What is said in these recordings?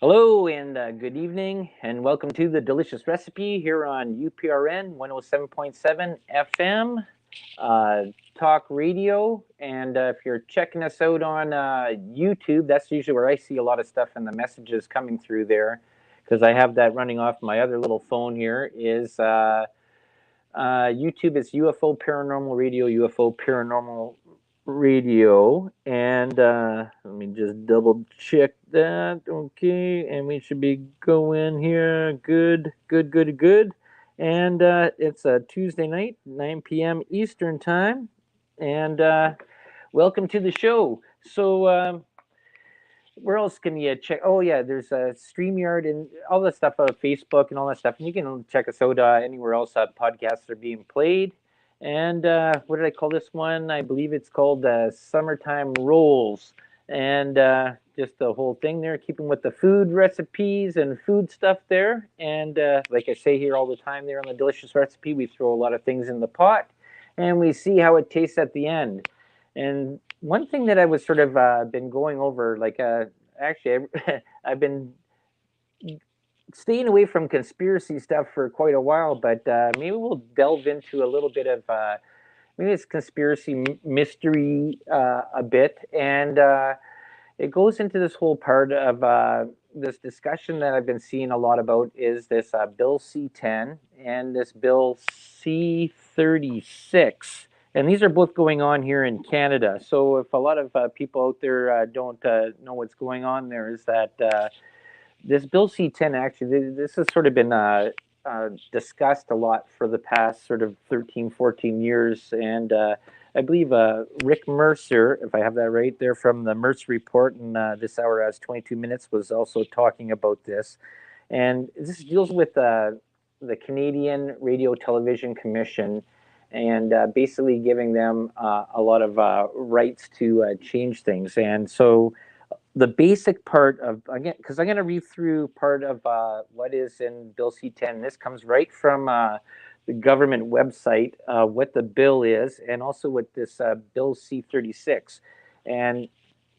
Hello and good evening, and welcome to the Delicious Recipe here on UPRN 107.7 FM Talk Radio. And if you're checking us out on YouTube, that's usually where I see a lot of stuff and the messages coming through there because I have that running off my other little phone here. Is YouTube is UFO Paranormal Radio, UFO Paranormal Radio, and let me just double check that. Okay, and we should be going here. Good, good, good, good. And it's a Tuesday night, 9 p.m. Eastern time, and welcome to the show. So, where else can you check? Oh yeah, there's a StreamYard and all that stuff on Facebook and all that stuff. And you can check us out anywhere else podcasts are being played. And what did I call this one? I believe it's called Summertime Rolls. And just the whole thing there, keeping with the food recipes and food stuff there. And like I say here all the time there on the Delicious Recipe, we throw a lot of things in the pot and we see how it tastes at the end. And one thing that I was sort of been going over, like actually, I've been staying away from conspiracy stuff for quite a while, but maybe we'll delve into a little bit of maybe it's conspiracy mystery a bit, and it goes into this whole part of this discussion that I've been seeing a lot about is this Bill C-10 and this Bill C-36. And these are both going on here in Canada. So if a lot of people out there don't know what's going on there, is that this Bill C-10 actually, this has sort of been discussed a lot for the past sort of 13, 14 years. And I believe Rick Mercer, if I have that right there from the Mercer Report, and this hour has 22 minutes, was also talking about this. And this deals with the Canadian Radio Television Commission and basically giving them a lot of rights to change things. And so the basic part of, again, because I'm going to read through part of what is in Bill C-10. This comes right from the government website, what the bill is, and also what this Bill C-36. And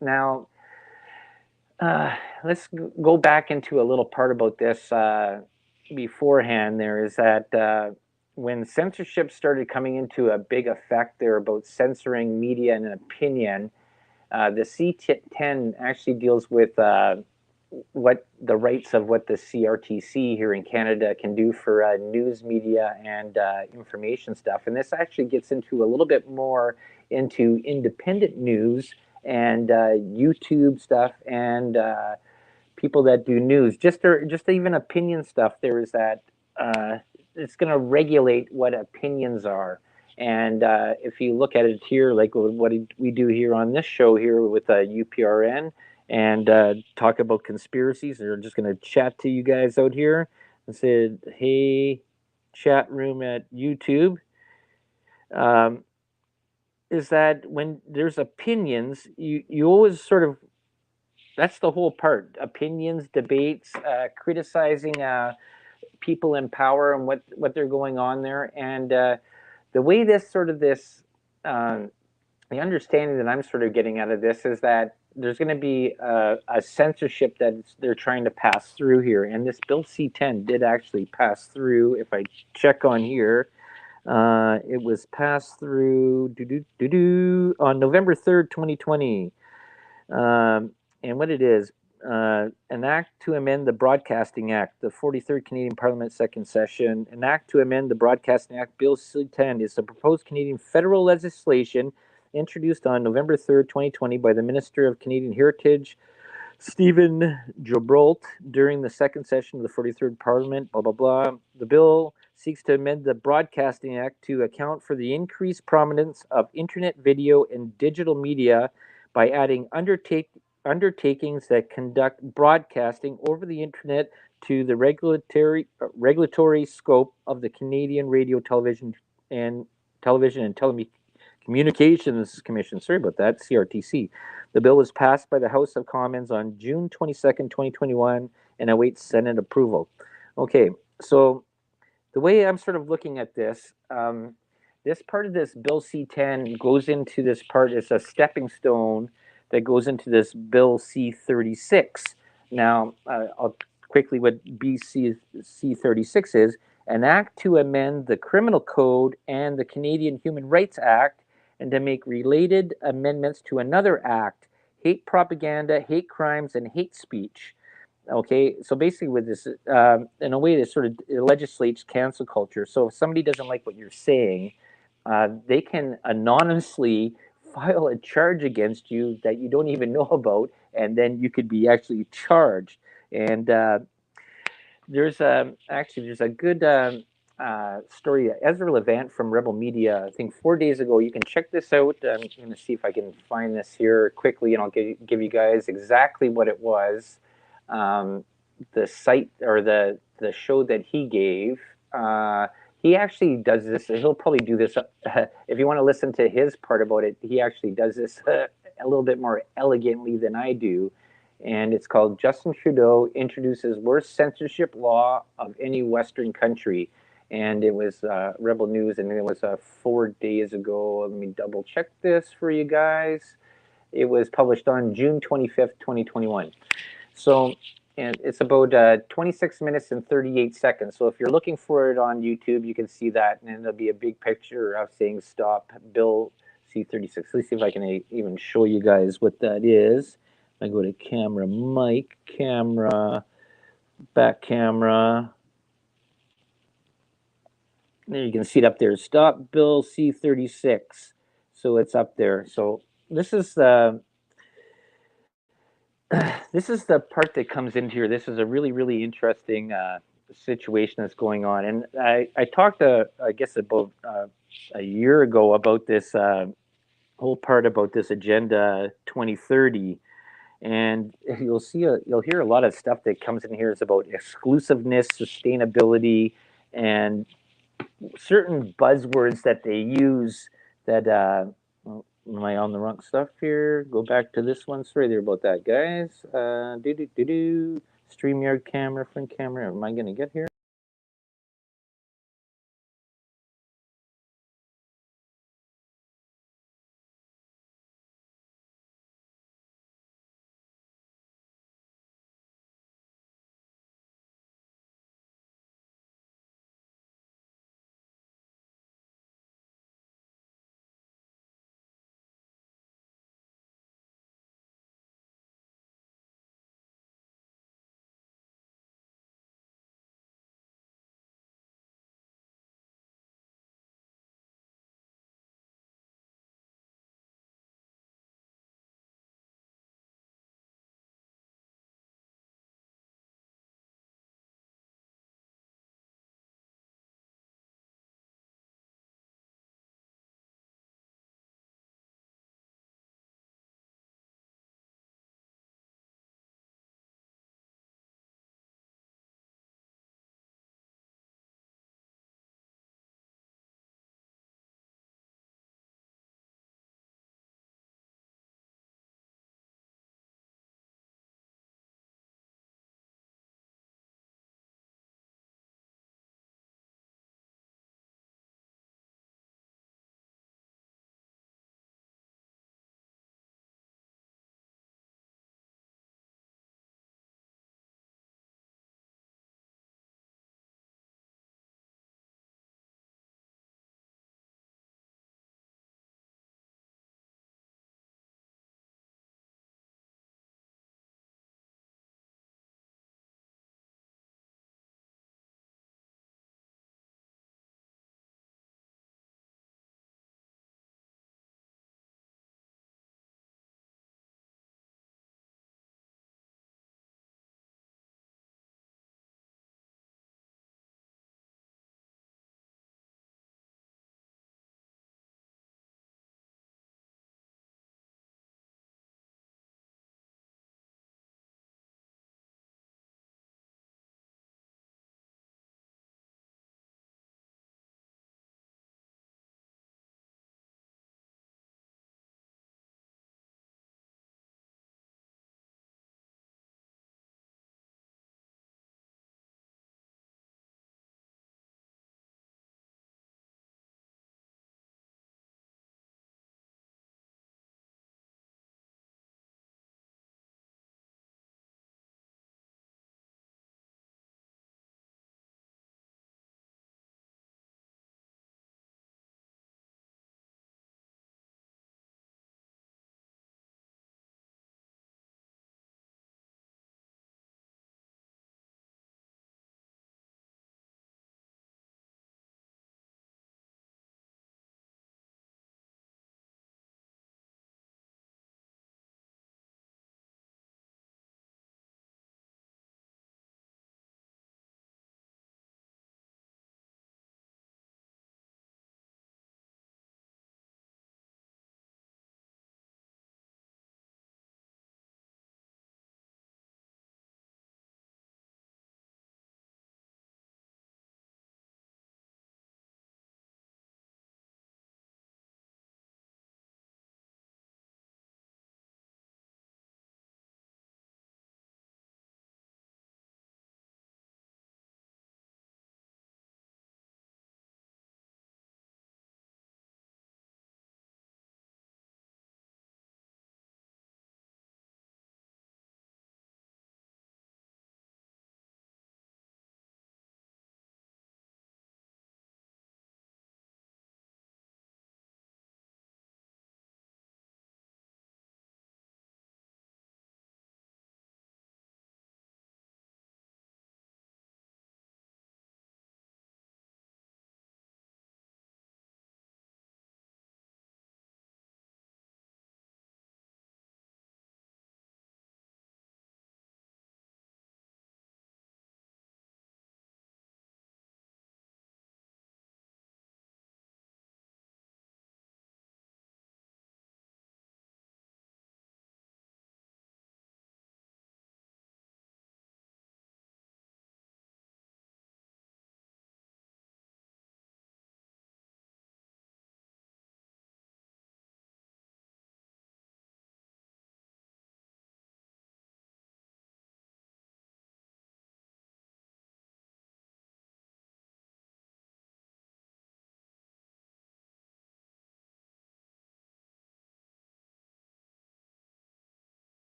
now let's go back into a little part about this beforehand. There is that when censorship started coming into a big effect there about censoring media and opinion, the C-10 actually deals with what the rights of what the CRTC here in Canada can do for news media and information stuff. And this actually gets into a little bit more into independent news and YouTube stuff and people that do news, just even opinion stuff. There is that it's going to regulate what opinions are. And if you look at it here, like what we do here on this show here with UPRN and talk about conspiracies, they're just going to chat to you guys out here and say, hey, chat room at YouTube. Is that when there's opinions, you always sort of, that's the whole part. Opinions, debates, criticizing people in power and what they're going on there. And the way the understanding that I'm sort of getting out of this is that there's going to be a censorship that they're trying to pass through here. And this Bill C-10 did actually pass through. If I check on here, it was passed through on November 3rd, 2020. And what it is, an act to amend the Broadcasting Act, the 43rd Canadian Parliament second session. An act to amend the Broadcasting Act, Bill C-10, is the proposed Canadian federal legislation introduced on November 3rd, 2020 by the Minister of Canadian Heritage, Stephen Guilbeault, during the second session of the 43rd Parliament, blah, blah, blah. The bill seeks to amend the Broadcasting Act to account for the increased prominence of internet video and digital media by adding undertakings that conduct broadcasting over the internet to the regulatory scope of the Canadian Radio, Television and Telecommunications Commission. Sorry about that, CRTC. The bill was passed by the House of Commons on June 22nd, 2021, and awaits Senate approval. Okay, so the way I'm sort of looking at this, this part of this Bill C-10 goes into this part as a stepping stone that goes into this Bill C-36. Now, I'll quickly what BC 36 is: an act to amend the Criminal Code and the Canadian Human Rights Act, and to make related amendments to another act, hate propaganda, hate crimes, and hate speech. Okay, so basically, with this, in a way, this sort of legislates cancel culture. So if somebody doesn't like what you're saying, they can anonymously file a charge against you that you don't even know about, and then you could be actually charged. And there's a good story. Ezra Levant from Rebel Media, I think 4 days ago. You can check this out. I'm going to see if I can find this here quickly, and I'll give you guys exactly what it was. Um, the site or the show that he gave. He actually does this. He'll probably do this if you want to listen to his part about it. He actually does this a little bit more elegantly than I do, and it's called Justin Trudeau Introduces Worst Censorship Law of Any Western Country. And it was Rebel News, and it was 4 days ago. Let me double check this for you guys. It was published on June 25th, 2021. So, and it's about 26 minutes and 38 seconds. So if you're looking for it on YouTube, you can see that, and there'll be a big picture of saying "Stop Bill C-36." Let's see if I can even show you guys what that is. I go to camera, mic, camera, back camera. There you can see it up there. Stop Bill C-36. So it's up there. So this is the this is the part that comes into here. This is a really, really interesting situation that's going on. And I talked, I guess, about a year ago about this whole part about this Agenda 2030. And you'll hear a lot of stuff that comes in here is about exclusiveness, sustainability, and certain buzzwords that they use that well, am I on the wrong stuff here? Go back to this one. Sorry there about that, guys. StreamYard camera, front camera. Am I gonna get here?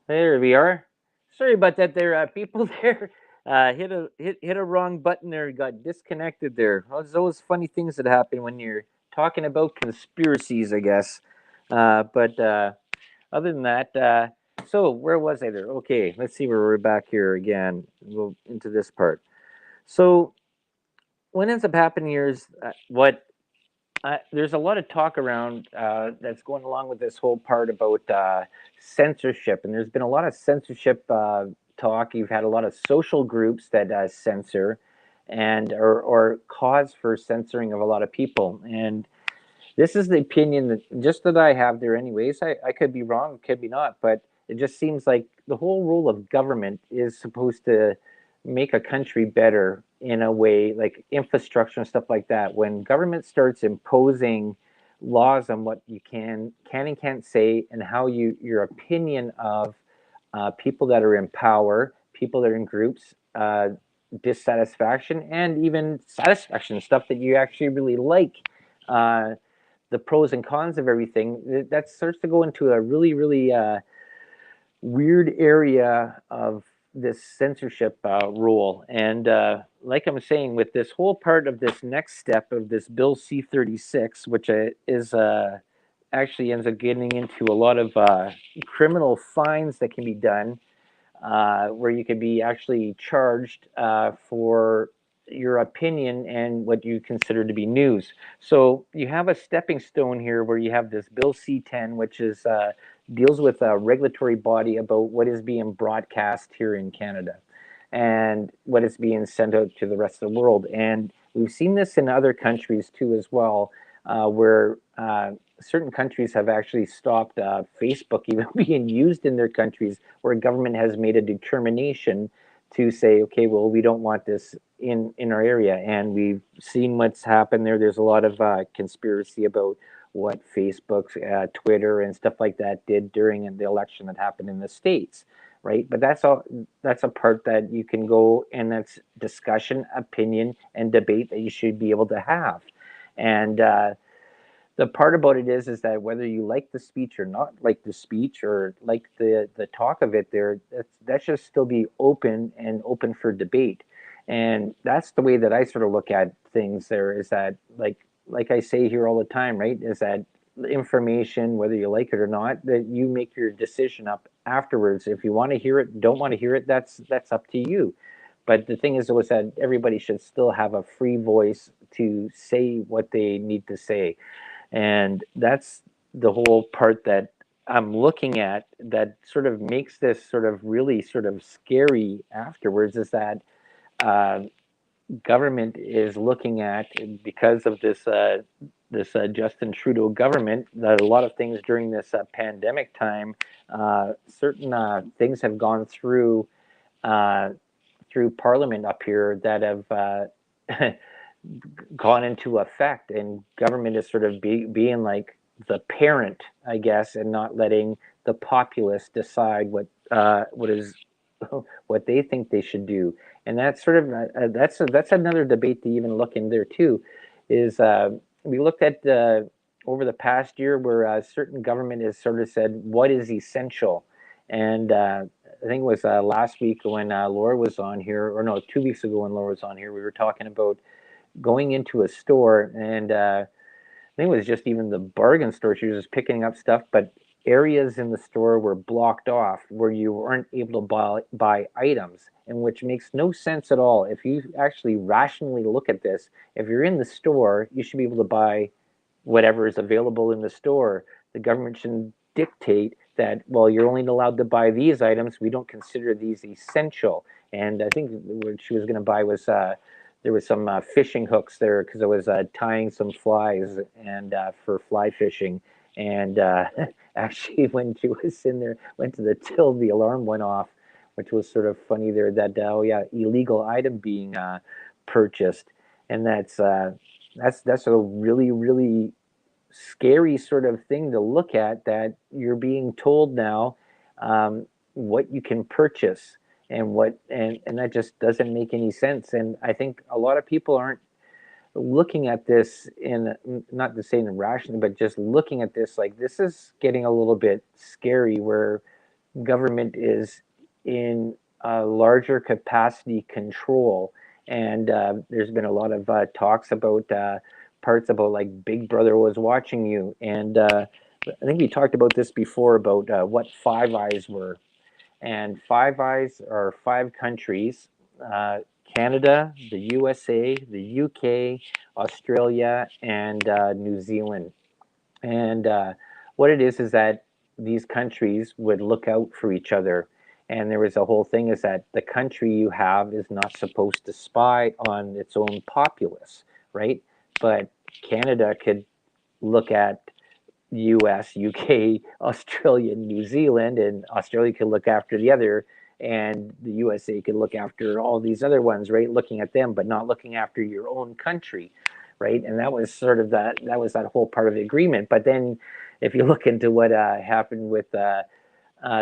There we are. Sorry about that. There, people there hit a wrong button there. Got disconnected there. Those funny things that happen when you're talking about conspiracies, I guess. But other than that, so where was I there? Okay, let's see where we're back here again. We'll into this part. So what ends up happening here is what there's a lot of talk around that's going along with this whole part about censorship, and there's been a lot of censorship talk. You've had a lot of social groups that censor, and or cause for censoring of a lot of people. And this is the opinion that just that I have there. Anyways, I could be wrong, could be not, but it just seems like the whole role of government is supposed to make a country better in a way, like infrastructure and stuff like that. When government starts imposing laws on what you can and can't say, and how your opinion of people that are in power, people that are in groups, dissatisfaction, and even satisfaction, stuff that you actually really like. The pros and cons of everything, that starts to go into a really, really weird area of this censorship rule. And like I'm saying, with this whole part of this next step of this Bill C-36, which is actually ends up getting into a lot of criminal fines that can be done, where you could be actually charged for your opinion and what you consider to be news. So you have a stepping stone here where you have this Bill C-10, which is deals with a regulatory body about what is being broadcast here in Canada and what is being sent out to the rest of the world. And we've seen this in other countries too as well, where certain countries have actually stopped Facebook even being used in their countries, where government has made a determination to say, okay, well, we don't want this in our area. And we've seen what's happened there. There's a lot of conspiracy about what Facebook, Twitter, and stuff like that did during the election that happened in the States, right? But that's all. That's a part that you can go, and that's discussion, opinion, and debate that you should be able to have. And the part about it is that whether you like the speech or not like the speech, or like the talk of it there, that should still be open and open for debate. And that's the way that I sort of look at things there, is that like I say here all the time, right, is that information, whether you like it or not, that you make your decision up afterwards. If you want to hear it, don't want to hear it, that's up to you. But the thing is, though, is that everybody should still have a free voice to say what they need to say. And that's the whole part that I'm looking at, that sort of makes this sort of really sort of scary afterwards, is that uh, government is looking at, because of this Justin Trudeau government, that a lot of things during this pandemic time, certain things have gone uh, through Parliament up here that have gone into effect, and government is sort of being like the parent, I guess, and not letting the populace decide what is what they think they should do. And that's sort of that's another debate to even look in there too. Is we looked at over the past year, where certain government has sort of said what is essential. And I think it was last week when Laura was on here, or no, 2 weeks ago when Laura was on here, we were talking about going into a store, and I think it was just even the bargain store. She was just picking up stuff, but areas in the store were blocked off where you weren't able to buy items, and which makes no sense at all. If you actually rationally look at this, if you're in the store, you should be able to buy whatever is available in the store. The government shouldn't dictate that, well, you're only allowed to buy these items. We don't consider these essential. And I think what she was going to buy was there was some fishing hooks there, because I was tying some flies and for fly fishing. And actually, when she was in there, went to the till, the alarm went off, which was sort of funny there. That oh yeah, illegal item being purchased, and that's a really, really scary sort of thing to look at, that you're being told now what you can purchase, and and that just doesn't make any sense. And I think a lot of people aren't looking at this in, not to say in irrational, but just looking at this like, this is getting a little bit scary, where government is in a larger capacity control. And there's been a lot of talks about parts about like Big Brother was watching you. And I think we talked about this before about what Five Eyes were. And Five Eyes are five countries: uh, Canada, the USA, the UK, Australia, and New Zealand. And what it is that these countries would look out for each other. And there was a whole thing is that the country you have is not supposed to spy on its own populace, right? But Canada could look at US, UK, Australia, New Zealand, and Australia could look after the other, and the USA could look after all these other ones, right? Looking at them, but not looking after your own country, right? And that was sort of that was that whole part of the agreement. But then, if you look into what happened with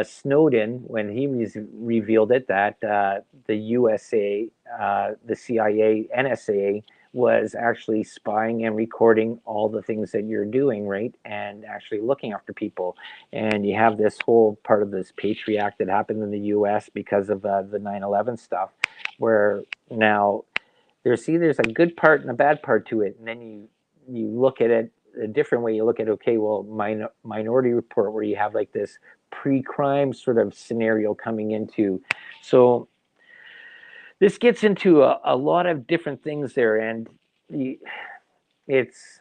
Snowden when he revealed it that the USA, the CIA, NSA was actually spying and recording all the things that you're doing, right? And actually looking after people. And you have this whole part of this Patriot Act that happened in the US because of the 9/11 stuff, where now there's a good part and a bad part to it. And then you look at it a different way. You look at, okay, well, Minority Report, where you have like this pre-crime sort of scenario coming into. So this gets into a lot of different things there, and it's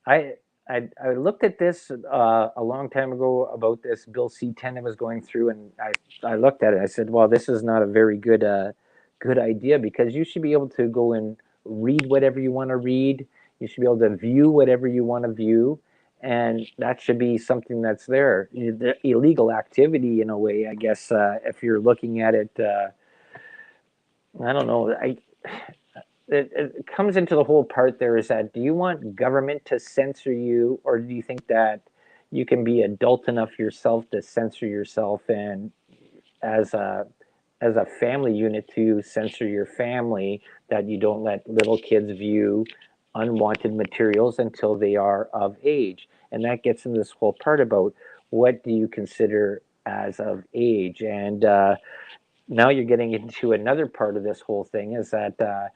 I, I looked at this a long time ago about this Bill C-10 I was going through, and I looked at it. I said, "Well, this is not a very good idea, because you should be able to go and read whatever you want to read. You should be able to view whatever you want to view, and that should be something that's there. The illegal activity, in a way, I guess, if you're looking at it." I don't know. It comes into the whole part there is that, do you want government to censor you, or do you think that you can be adult enough yourself to censor yourself, and as a family unit to censor your family, that you don't let little kids view unwanted materials until they are of age? And that gets into this whole part about, what do you consider as of age? And now you're getting into another part of this whole thing, is that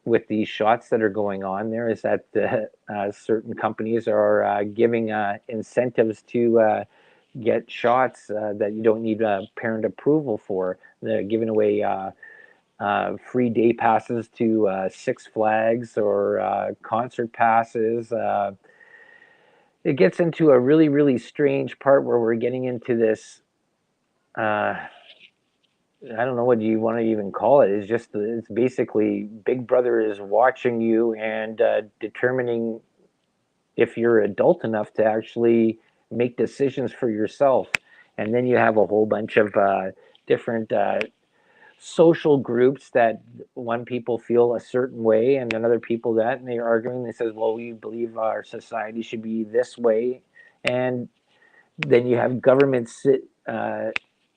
with these shots that are going on, there is that certain companies are giving incentives to get shots that you don't need parent approval for. They're giving away free day passes to Six Flags, or concert passes. It gets into a really, really strange part where we're getting into this. I don't know what you want to even call it. It's basically Big Brother is watching you and determining if you're adult enough to actually make decisions for yourself. And then you have a whole bunch of different social groups that one people feel a certain way, and then other people that, and they're arguing. They says, well, we believe our society should be this way. And then you have governments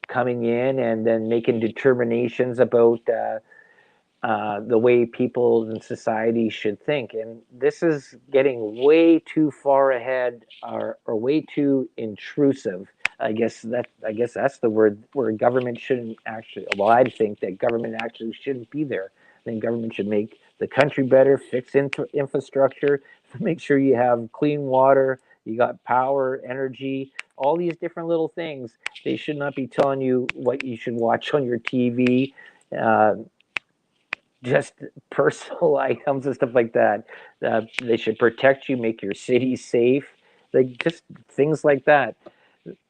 coming in and then making determinations about the way people in society should think. And this is getting way too far ahead, or way too intrusive. I guess that's the word, where government shouldn't actually. Well, I think that government actually shouldn't be there. I think government should make the country better, fix infrastructure, make sure you have clean water, you got power, energy, all these different little things. They should not be telling you what you should watch on your TV. Uh, just personal items and stuff like that. They should protect you, make your city safe, like just things like that.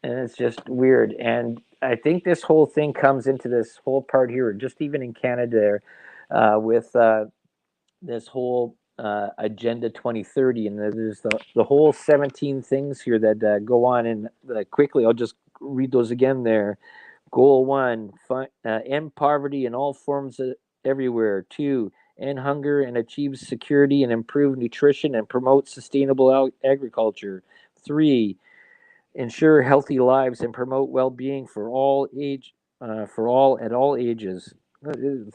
And it's just weird. And I think this whole thing comes into this whole part here, just even in Canada, with this whole Agenda 2030, and there's the whole 17 things here that go on. And quickly, I'll just read those again there. Goal one, end poverty in all forms everywhere. Two, end hunger and achieve security and improve nutrition and promote sustainable agriculture. Three, ensure healthy lives and promote well-being for all at all ages. A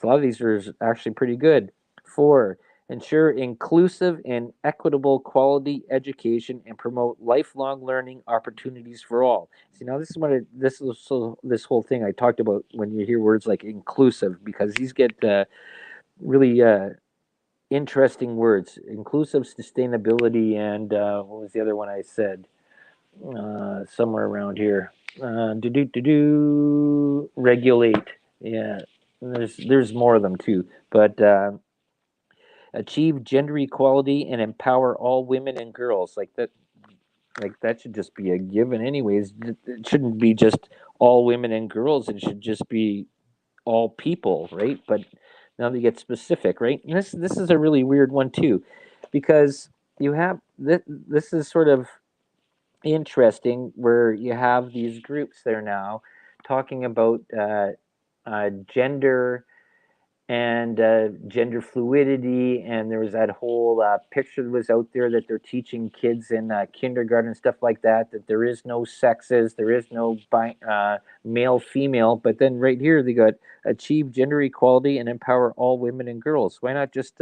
lot of these are actually pretty good. Four, ensure inclusive and equitable quality education, and promote lifelong learning opportunities for all. See, now this is this is so this whole thing I talked about when you hear words like inclusive, because these get really interesting words: inclusive, sustainability, and what was the other one I said? Somewhere around here. Regulate. Yeah, there's more of them too, but achieve gender equality and empower all women and girls. Like that should just be a given, anyways. It shouldn't be just all women and girls. It should just be all people, right? But now they get specific, right? And this is a really weird one too, because you have this is sort of interesting where you have these groups there now talking about gender and gender fluidity, and there was that whole picture that was out there that they're teaching kids in kindergarten and stuff like that, that there is no sexes, there is no male female. But then right here they got achieve gender equality and empower all women and girls. Why not just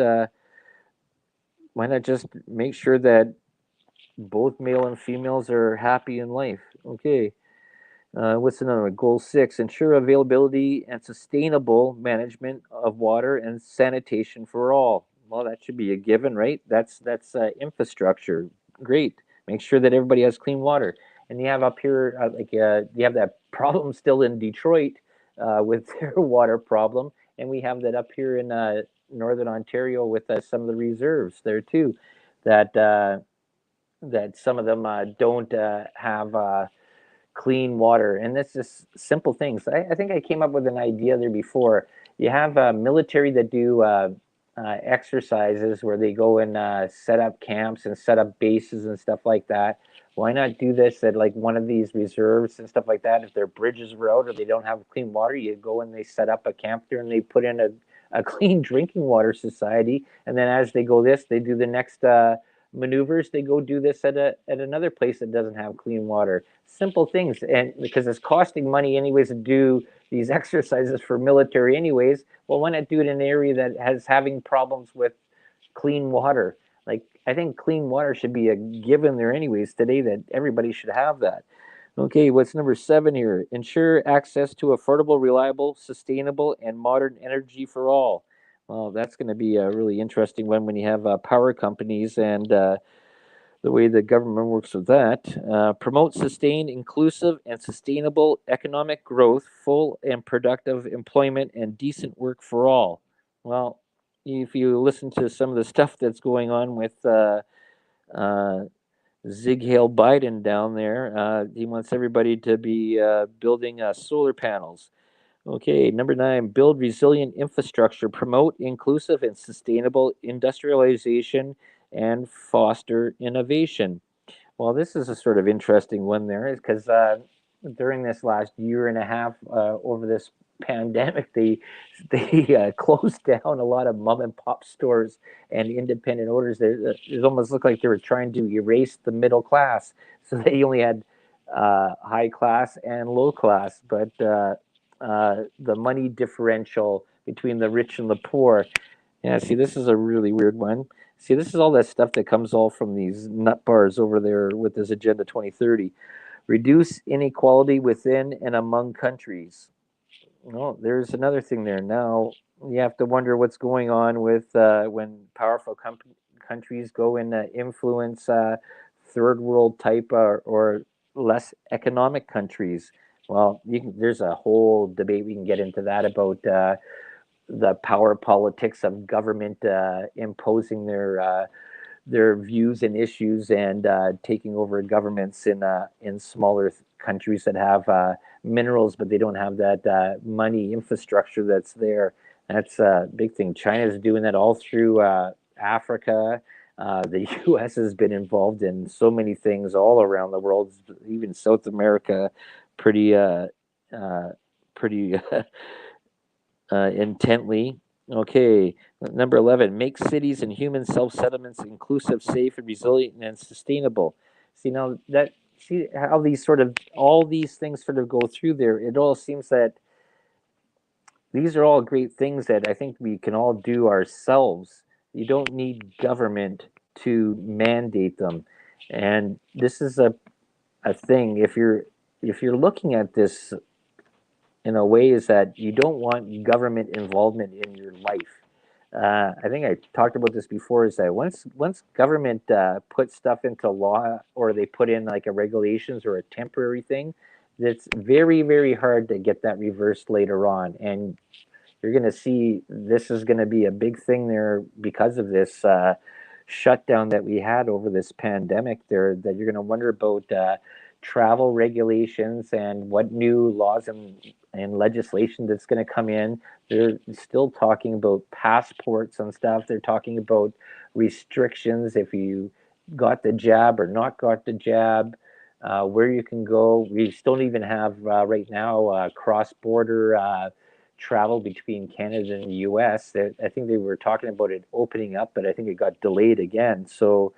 make sure that both male and females are happy in life? Okay. What's another one? Goal 6: ensure availability and sustainable management of water and sanitation for all. Well, that should be a given, right? That's infrastructure. Great. Make sure that everybody has clean water. And you have up here, you have that problem still in Detroit with their water problem, and we have that up here in northern Ontario with some of the reserves there too. That that some of them don't have clean water. And this is simple things. I think I came up with an idea there before. You have military that do exercises where they go and set up camps and set up bases and stuff like that. Why not do this at like one of these reserves and stuff like that? If their bridges were out or they don't have clean water, you go and they set up a camp there and they put in a clean drinking water society. And then as they go this, they do the next maneuvers. They go do this at another place that doesn't have clean water. Simple things, and because it's costing money anyways to do these exercises for military anyways, well, why not do it in an area that has having problems with clean water? Like, I think clean water should be a given there anyways today, that everybody should have that. Okay, what's number 7 here? Ensure access to affordable, reliable, sustainable, and modern energy for all. Well, that's going to be a really interesting one when you have power companies and the way the government works with that. Promote sustained, inclusive, and sustainable economic growth, full and productive employment, and decent work for all. Well, if you listen to some of the stuff that's going on with uh, Zig Hale Biden down there, he wants everybody to be building solar panels. Okay, number 9: build resilient infrastructure, promote inclusive and sustainable industrialization, and foster innovation. Well, this is a sort of interesting one there, because during this last year and a half over this pandemic, they closed down a lot of mom and pop stores and independent orders. It almost looked like they were trying to erase the middle class, so they only had high class and low class. But the money differential between the rich and the poor. Yeah, see, this is a really weird one. See, this is all that stuff that comes all from these nut bars over there with this Agenda 2030. Reduce inequality within and among countries. No, there's another thing there. Now you have to wonder what's going on with when powerful countries go and influence third world type or less economic countries. Well, there's a whole debate we can get into that about the power politics of government imposing their views and issues and taking over governments in smaller countries that have minerals, but they don't have that money infrastructure that's there. That's a big thing. China's doing that all through Africa. The U.S. has been involved in so many things all around the world, even South America, pretty uh, pretty intently. Okay, number 11: make cities and human self settlements inclusive, safe, and resilient and sustainable. See, now that, see how these sort of, all these things sort of go through there. It all seems that these are all great things that I think we can all do ourselves. You don't need government to mandate them. And this is a thing. If you're looking at this in a way, is that you don't want government involvement in your life. I think I talked about this before. Is that once government puts stuff into law, or they put in like a regulations or a temporary thing, it's very hard to get that reversed later on. And you're going to see this is going to be a big thing there because of this shutdown that we had over this pandemic. There, that you're going to wonder about travel regulations and what new laws and legislation that's going to come in. They're still talking about passports and stuff. They're talking about restrictions if you got the jab or not got the jab. Where you can go. We still even have right now cross-border travel between Canada and the U.S. That I think they were talking about it opening up, but I think it got delayed again. So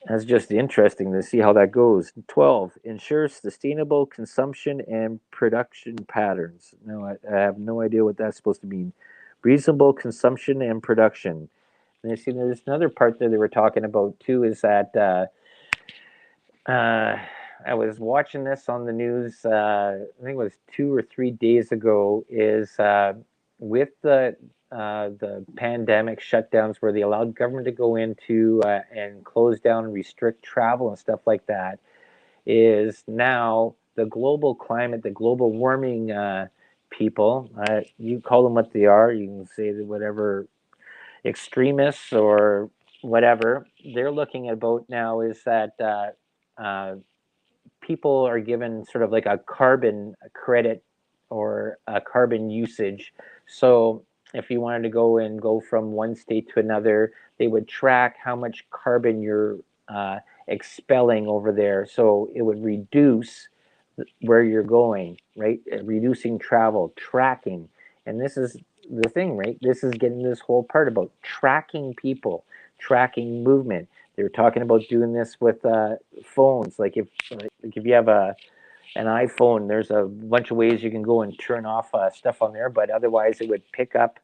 that's just interesting to see how that goes. 12, ensures sustainable consumption and production patterns. No, I have no idea what that's supposed to mean. Reasonable consumption and production. And I see there's another part there they were talking about too, is that uh, I was watching this on the news. I think it was 2 or 3 days ago. Is with the pandemic shutdowns, where they allowed government to go into and close down and restrict travel and stuff like that. Is now the global climate, the global warming people. You call them what they are. You can say that whatever extremists or whatever they're looking at about now is that. People are given sort of like a carbon credit or a carbon usage. So if you wanted to go from one state to another, they would track how much carbon you're expelling over there. So it would reduce where you're going, right? Reducing travel, tracking. And this is the thing, right? This is getting this whole part about tracking people, tracking movement. They were talking about doing this with phones. Like if you have an iPhone, there's a bunch of ways you can go and turn off stuff on there, but otherwise it would pick up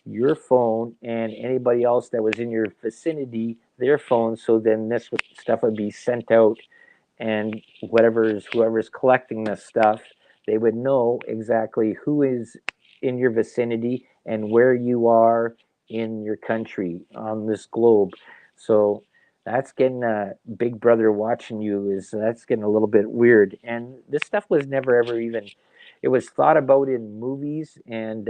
your phone and anybody else that was in your vicinity, their phone. So then stuff would be sent out, and whoever's collecting this stuff, they would know exactly who is in your vicinity and where you are in your country on this globe. So that's getting a big brother watching you. Is That's getting a little bit weird. And this stuff was never ever even, it was thought about in movies. And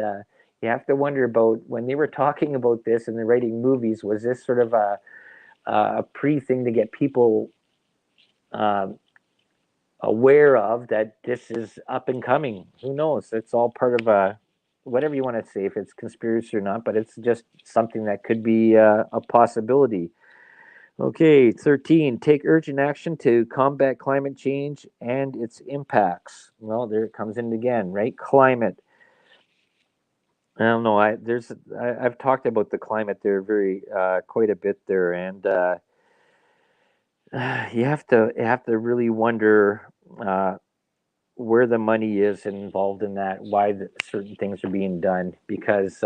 you have to wonder about when they were talking about this and they're writing movies, was this sort of a pre thing to get people uh, aware of that this is up and coming? Who knows? It's all part of a, whatever you want to say, if it's conspiracy or not, but it's just something that could be a possibility. Okay, 13, take urgent action to combat climate change and its impacts. Well, there it comes in again, right? Climate. I don't know. I've talked about the climate there very quite a bit there, and you have to really wonder where the money is involved in that, why certain things are being done, because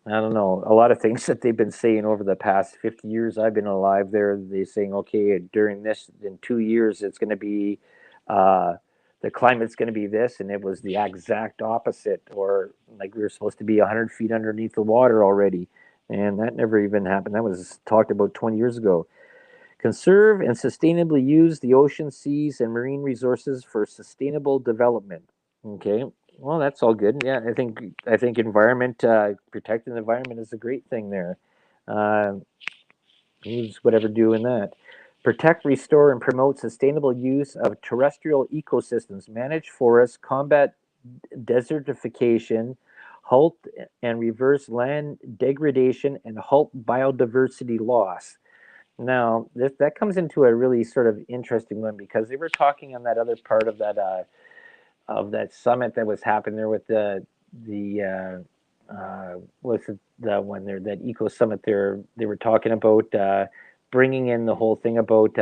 I don't know, a lot of things that they've been saying over the past 50 years I've been alive. They're saying, okay, during this, in 2 years, it's going to be, uh, the climate's going to be this, and it was the exact opposite, or like we were supposed to be 100 feet underneath the water already. And that never even happened. That was talked about 20 years ago. Conserve and sustainably use the ocean, seas, and marine resources for sustainable development. Okay, well, that's all good. Yeah, I think environment, protecting the environment is a great thing there. Uh, Who's whatever doing that? Protect, restore, and promote sustainable use of terrestrial ecosystems. Manage forests. Combat desertification. Halt and reverse land degradation, and halt biodiversity loss. Now, that comes into a really sort of interesting one, because they were talking on that other part of that summit that was happening there with what's the one there, that eco summit there. They were talking about bringing in the whole thing about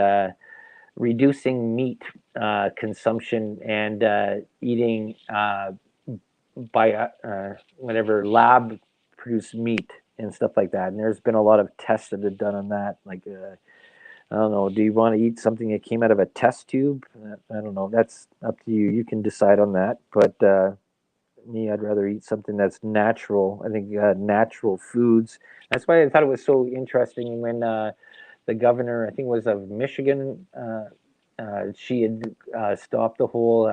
reducing meat consumption and eating by whatever lab produced meat and stuff like that. And there's been a lot of tests that have done on that. Like, I don't know, do you want to eat something that came out of a test tube? I don't know. That's up to you. You can decide on that. But me, I'd rather eat something that's natural. I think natural foods. That's why I thought it was so interesting when the governor, I think it was of Michigan, she had stopped the whole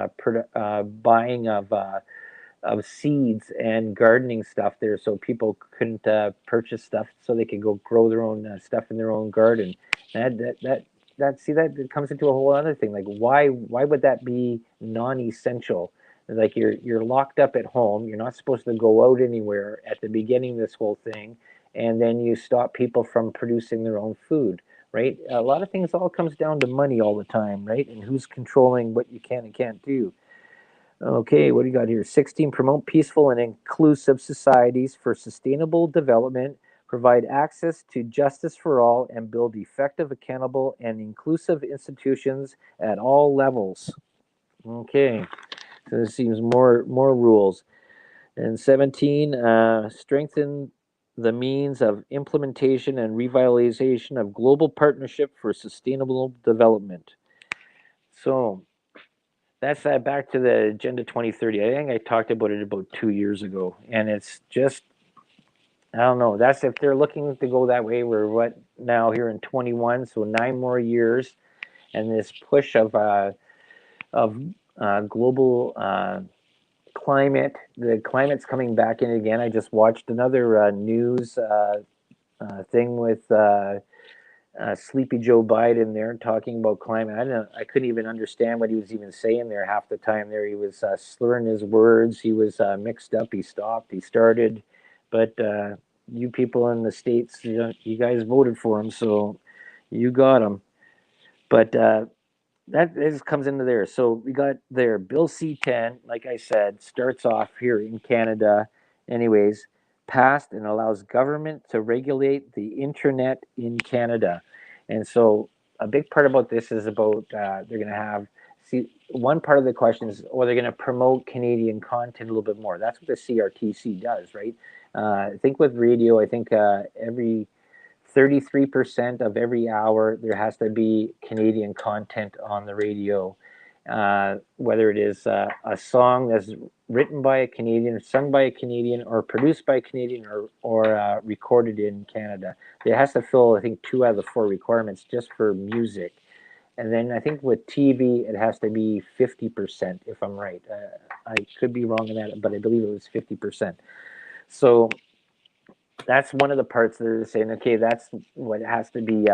buying of seeds and gardening stuff there, so people couldn't purchase stuff, so they could go grow their own stuff in their own garden. And that see that it comes into a whole other thing. Like, why would that be non-essential? Like, you're locked up at home. You're not supposed to go out anywhere at the beginning of this whole thing, and then you stop people from producing their own food. Right? A lot of things all comes down to money all the time, right? And who's controlling what you can and can't do. Okay, what do you got here? 16, promote peaceful and inclusive societies for sustainable development, provide access to justice for all, and build effective, accountable, and inclusive institutions at all levels. Okay, so this seems more rules. And 17, strengthen the means of implementation and revitalization of global partnership for sustainable development. So that's back to the Agenda 2030. I think I talked about it about 2 years ago, and it's just, I don't know. That's if they're looking to go that way. We're what now here in 21, so 9 more years, and this push of global climate. The climate's coming back in again. I just watched another news thing with Sleepy Joe Biden there talking about climate. I couldn't even understand what he was even saying there half the time. There, he was slurring his words. He was mixed up. He stopped. He started. But you people in the states, you guys voted for him, so you got him. But that this comes into there. So we got there. Bill C-10, like I said, starts off here in Canada, anyways, passed and allows government to regulate the internet in Canada. And so a big part about this is about they're going to have, see, one part of the question is, they're going to promote Canadian content a little bit more. That's what the CRTC does, right? I think with radio, I think every 33% of every hour there has to be Canadian content on the radio, whether it is a song that's written by a Canadian, sung by a Canadian, or produced by a Canadian, or recorded in Canada. It has to fill, I think, 2 out of the 4 requirements just for music. And then I think with TV, it has to be 50%, if I'm right. I could be wrong on that, but I believe it was 50%. So that's one of the parts that they're saying, okay, that's what has to be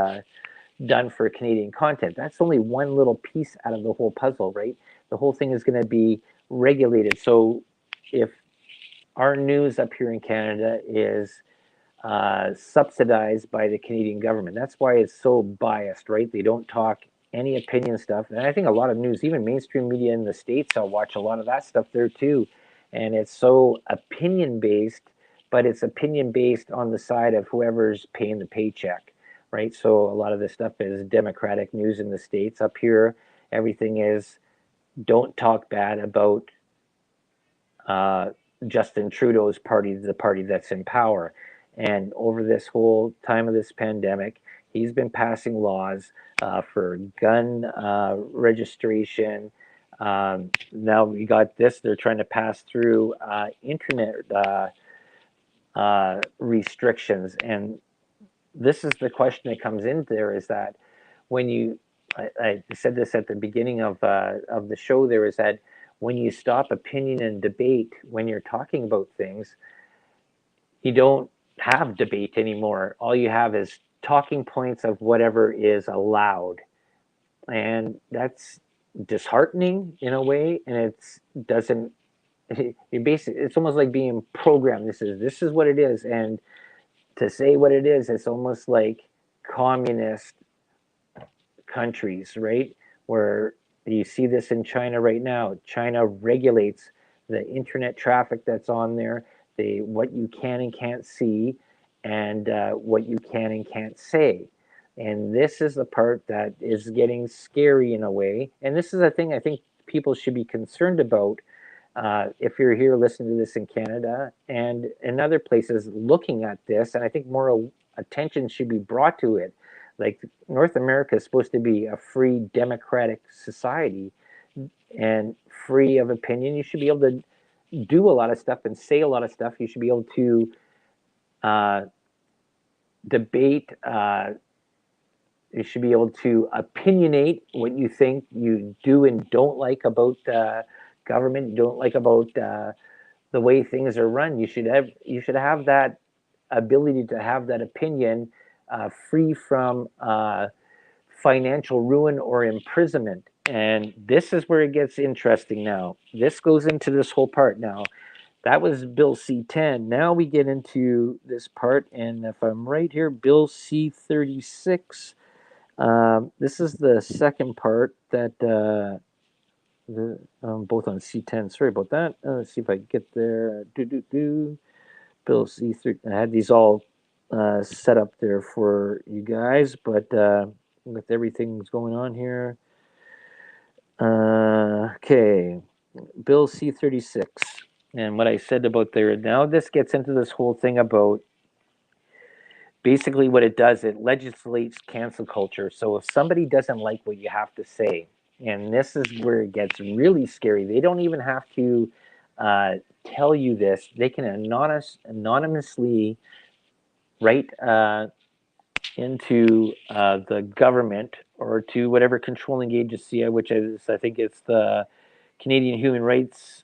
done for Canadian content. That's only one little piece out of the whole puzzle, right? The whole thing is going to be regulated. So if our news up here in Canada is subsidized by the Canadian government, that's why it's so biased, right? They don't talk any opinion stuff. And I think a lot of news, even mainstream media in the States, I'll watch a lot of that stuff there too. And it's so opinion based, but it's opinion based on the side of whoever's paying the paycheck, right? So a lot of this stuff is Democratic news in the States. Up here, everything is don't talk bad about Justin Trudeau's party, the party that's in power. And over this whole time of this pandemic, he's been passing laws for gun registration. Now we got this, they're trying to pass through internet restrictions. And this is the question that comes in there, is that when you, I said this at the beginning of the show there, is that when you stop opinion and debate, when you're talking about things, you don't have debate anymore. All you have is talking points of whatever is allowed. And that's disheartening in a way. And it's doesn't, you basically, it's almost like being programmed. This is what it is. And to say what it is, it's almost like communist countries, right? Where you see this in China right now. China regulates the internet traffic that's on there, what you can and can't see, and what you can and can't say. And this is the part that is getting scary in a way. And this is a thing I think people should be concerned about, if you're here listening to this in Canada and in other places looking at this, and I think more attention should be brought to it. Like North America is supposed to be a free democratic society and free of opinion. You should be able to do a lot of stuff and say a lot of stuff. You should be able to uh, debate. You should be able to opinionate what you think you do and don't like about government. You don't like about the way things are run. You should have that ability to have that opinion, free from financial ruin or imprisonment. And this is where it gets interesting now. This goes into this whole part now. That was Bill C-10. Now we get into this part, and if I'm right here, Bill C-36. This is the second part that both on C-10. Sorry about that. Let's see if I can get there. Bill C-3. I had these all set up there for you guys, but with everything's going on here. Okay, Bill C-36. And what I said about there, now this gets into this whole thing about basically what it does, it legislates cancel culture. So if somebody doesn't like what you have to say, and this is where it gets really scary, they don't even have to tell you this. They can anonymously write into the government or to whatever controlling agency, which is, I think it's the Canadian Human Rights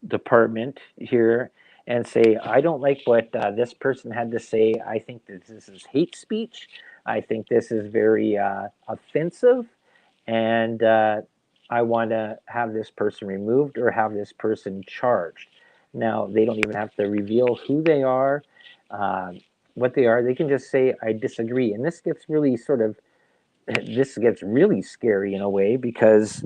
Department here, and say, I don't like what this person had to say. I think that this is hate speech. I think this is very offensive, and I want to have this person removed or have this person charged. Now, they don't even have to reveal who they are, uh, what they are. They can just say, I disagree. And this gets really this gets really scary in a way, because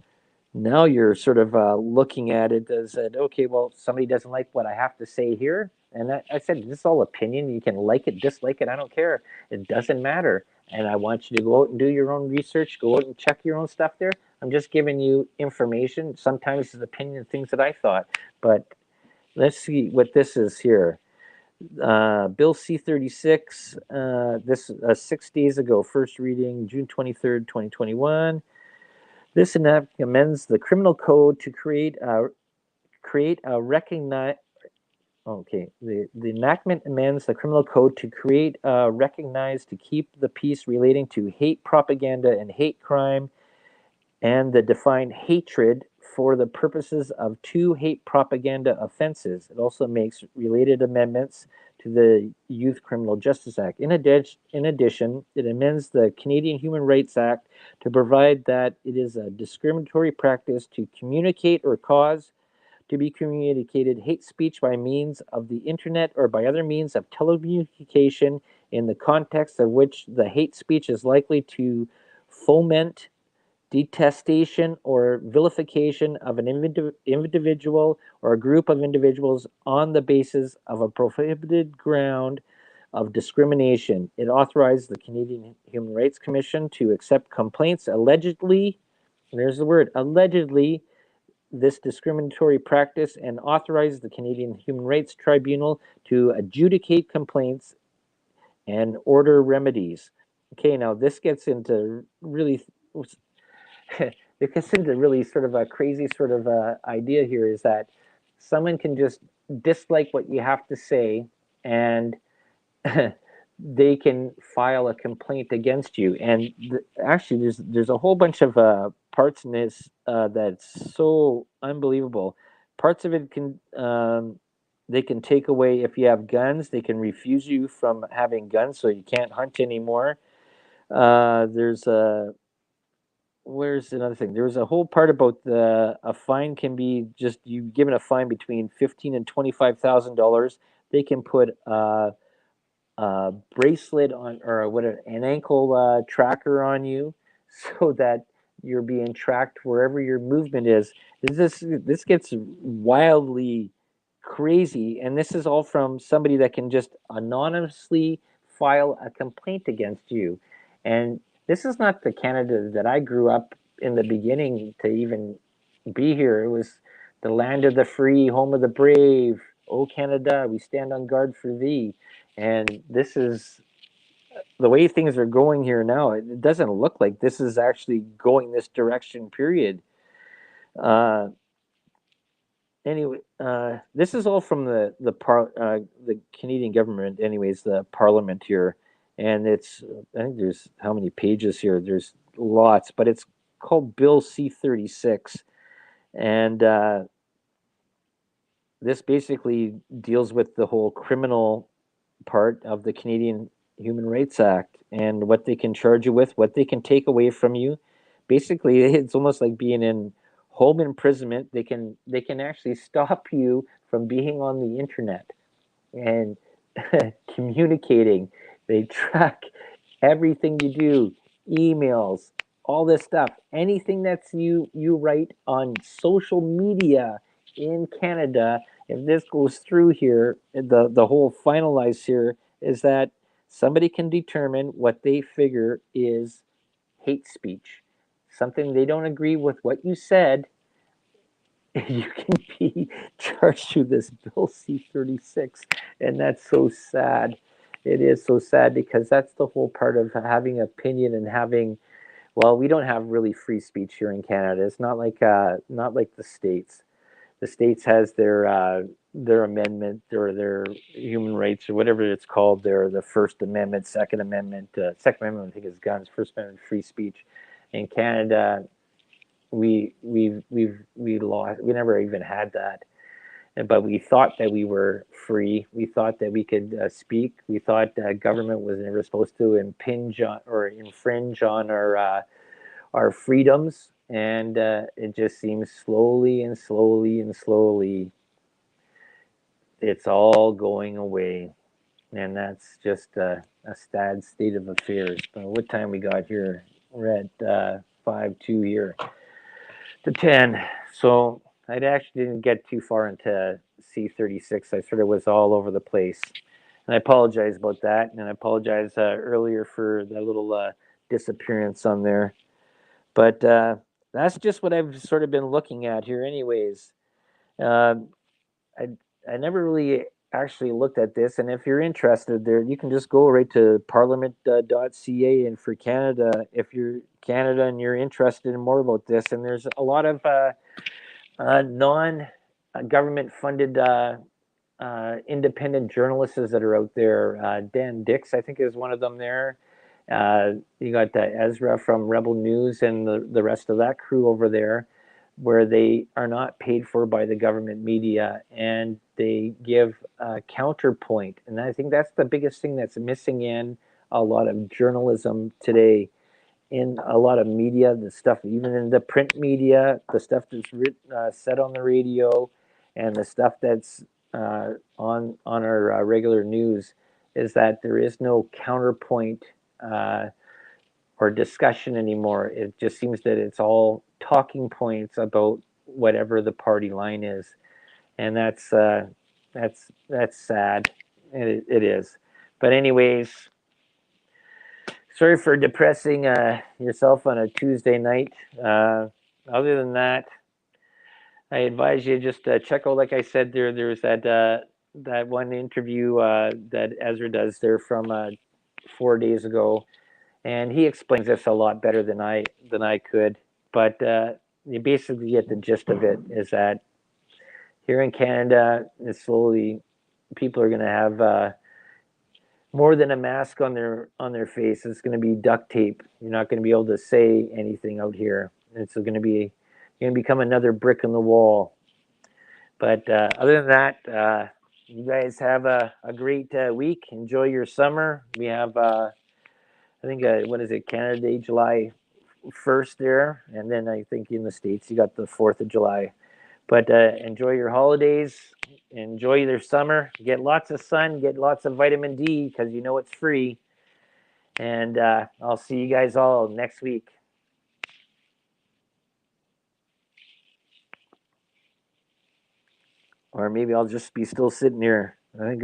now you're sort of looking at it as that, okay, well, somebody doesn't like what I have to say here. And I said, this is all opinion. You can like it, dislike it. I don't care. It doesn't matter. And I want you to go out and do your own research, go out and check your own stuff there. I'm just giving you information. Sometimes it's opinion, things that I thought. But let's see what this is here. Bill C-36, this 6 days ago, first reading, June 23rd, 2021. This amends the criminal code to create a recognize. Okay, the enactment amends the criminal code to create a recognize to keep the peace relating to hate propaganda and hate crime, and the define hatred for the purposes of two hate propaganda offenses. It also makes related amendments to the Youth Criminal Justice Act. In addition, it amends the Canadian Human Rights Act to provide that it is a discriminatory practice to communicate or cause to be communicated hate speech by means of the internet or by other means of telecommunication in the context of which the hate speech is likely to foment detestation or vilification of an individual or a group of individuals on the basis of a prohibited ground of discrimination. It authorized the Canadian Human Rights Commission to accept complaints allegedly, there's the word, allegedly, this discriminatory practice, and authorized the Canadian Human Rights Tribunal to adjudicate complaints and order remedies. Okay, now this gets into really it gets into really sort of a crazy sort of idea here, is that someone can just dislike what you have to say, and they can file a complaint against you. And actually, there's a whole bunch of parts in this that's so unbelievable. Parts of it can they can take away if you have guns. They can refuse you from having guns, so you can't hunt anymore. There's a Where's another thing? There was a whole part about a fine can be just you given a fine between $15,000 and $25,000. They can put a bracelet on, or an ankle tracker on you, so that you're being tracked wherever your movement is. This gets wildly crazy, and this is all from somebody that can just anonymously file a complaint against you. And this is not the Canada that I grew up in the beginning to even be here. It was the land of the free, home of the brave. O Canada, we stand on guard for thee. And this is the way things are going here now. It doesn't look like this is actually going this direction, period. Uh, anyway, this is all from the Canadian government, anyways, the Parliament here, and it's I think there's how many pages here? There's lots, but it's called Bill C-36, and this basically deals with the whole criminal part of the Canadian Human Rights Act and what they can charge you with, what they can take away from you. Basically, it's almost like being in home imprisonment. They can actually stop you from being on the internet and communicating. They track everything you do, emails, all this stuff. Anything that's you write on social media in Canada, if this goes through here, the whole finalized here is that somebody can determine what they figure is hate speech. Something they don't agree with what you said, you can be charged with this Bill C-36, and that's so sad. It is so sad because that's the whole part of having opinion and having. Well, we don't have really free speech here in Canada. It's not like the states. The states has their amendment or their human rights or whatever it's called. The First Amendment, Second Amendment. Second Amendment, I think, is guns. First Amendment, free speech. In Canada, we lost. We never even had that, but we thought that we were free. We thought that we could speak. We thought government was never supposed to impinge on or infringe on our freedoms, and it just seems slowly and slowly and slowly it's all going away, and that's just a sad state of affairs. But what time we got here? We're at 5:02 here to 10. So I actually didn't get too far into C-36. I sort of was all over the place. And I apologize about that. And I apologize earlier for that little disappearance on there. But that's just what I've sort of been looking at here, anyways. Uh, I, I never really actually looked at this. And if you're interested there, you can just go right to parliament.ca. And for Canada, if you're Canada and you're interested in more about this, and there's a lot of non government funded independent journalists that are out there. Dan Dix, I think, is one of them there. You got Ezra from Rebel News and the rest of that crew over there, where they are not paid for by the government media and they give a counterpoint. And I think that's the biggest thing that's missing in a lot of journalism today, in a lot of media, the stuff, even in the print media, the stuff that's said on the radio, and the stuff that's on our regular news, is that there is no counterpoint or discussion anymore. It just seems that it's all talking points about whatever the party line is, and that's sad. It is. But anyways, sorry for depressing yourself on a Tuesday night. Other than that, I advise you just check out. Like I said, there's that one interview that Ezra does there from 4 days ago, and he explains this a lot better than I could. But you basically get the gist of it. Is that here in Canada, it's slowly people are going to have more than a mask on their face. It's going to be duct tape. You're not going to be able to say anything out here. It's going to become another brick in the wall. But other than that, you guys have a great week. Enjoy your summer. We have I think what is it, Canada Day, July 1st there, and then I think in the States you got the 4th of July. But enjoy your holidays. Enjoy your summer. Get lots of sun. Get lots of vitamin D because you know it's free. And I'll see you guys all next week. Or maybe I'll just be still sitting here. I think